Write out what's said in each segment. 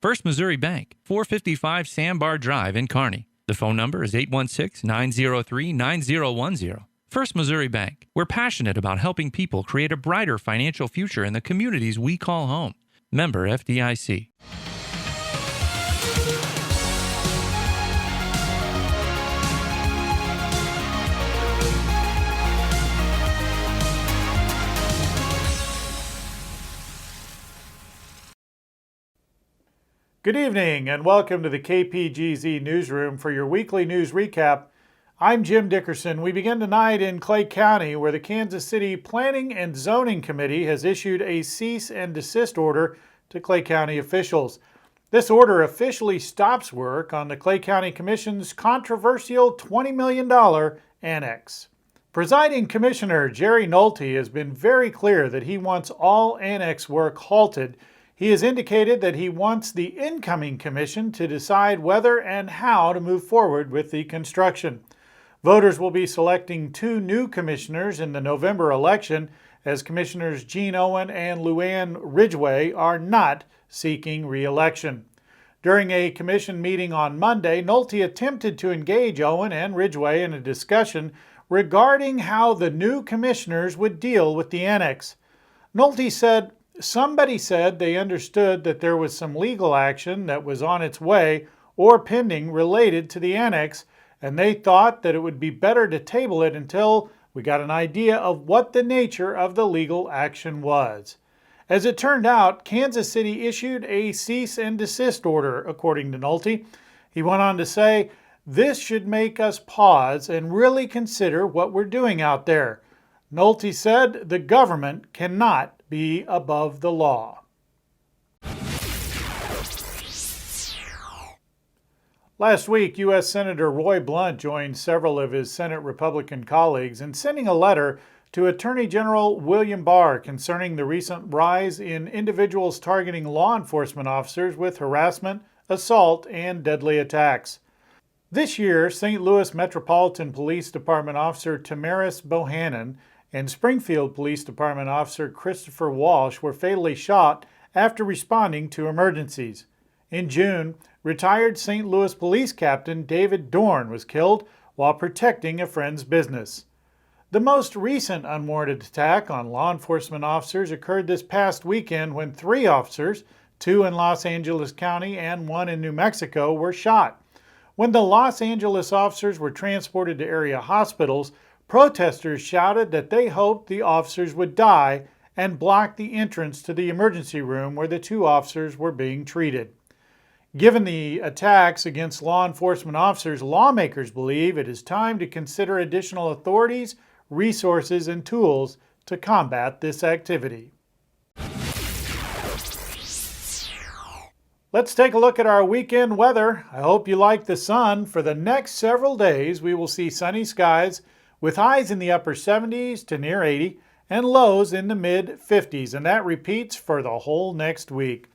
First Missouri Bank, 455 Sandbar Drive in Kearney. The phone number is 816-903-9010. First Missouri Bank. We're passionate about helping people create a brighter financial future in the communities we call home. Member FDIC. Good evening and welcome to the KPGZ Newsroom for your weekly news recap. I'm Jim Dickerson. We begin tonight in Clay County, where the Kansas City Planning and Zoning Committee has issued a cease and desist order to Clay County officials. This order officially stops work on the Clay County Commission's controversial $20 million annex. Presiding Commissioner Jerry Nolte has been very clear that he wants all annex work halted. He has indicated that he wants the incoming commission to decide whether and how to move forward with the construction. Voters will be selecting 2 new commissioners in the November election, as Commissioners Gene Owen and Luann Ridgway are not seeking re-election. During a commission meeting on Monday, Nolte attempted to engage Owen and Ridgway in a discussion regarding how the new commissioners would deal with the annex. Nolte said, "Somebody said they understood that there was some legal action that was on its way or pending related to the annex, and they thought that it would be better to table it until we got an idea of what the nature of the legal action was." As it turned out, Kansas City issued a cease and desist order, according to Nolte. He went on to say, "This should make us pause and really consider what we're doing out there." Nolte said the government cannot be above the law. Last week, U.S. Senator Roy Blunt joined several of his Senate Republican colleagues in sending a letter to Attorney General William Barr concerning the recent rise in individuals targeting law enforcement officers with harassment, assault, and deadly attacks. This year, St. Louis Metropolitan Police Department Officer Tamaris Bohannon and Springfield Police Department Officer Christopher Walsh were fatally shot after responding to emergencies. In June, retired St. Louis Police Captain David Dorn was killed while protecting a friend's business. The most recent unwarranted attack on law enforcement officers occurred this past weekend when 3 officers, 2 in Los Angeles County and 1 in New Mexico, were shot. When the Los Angeles officers were transported to area hospitals, protesters shouted that they hoped the officers would die and blocked the entrance to the emergency room where the 2 officers were being treated. Given the attacks against law enforcement officers, lawmakers believe it is time to consider additional authorities, resources, and tools to combat this activity. Let's take a look at our weekend weather. I hope you like the sun. For the next several days, we will see sunny skies with highs in the upper 70s to near 80 and lows in the mid-50s, and that repeats for the whole next week.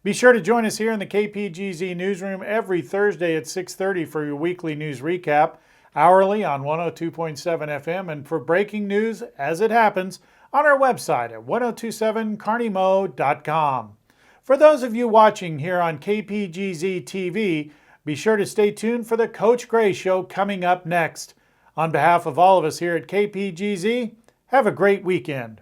Be sure to join us here in the KPGZ Newsroom every Thursday at 6:30 for your weekly news recap, hourly on 102.7 FM, and for breaking news as it happens on our website at 1027KMO.com. For those of you watching here on KPGZ TV, be sure to stay tuned for the Coach Gray Show coming up next. On behalf of all of us here at KPGZ, have a great weekend.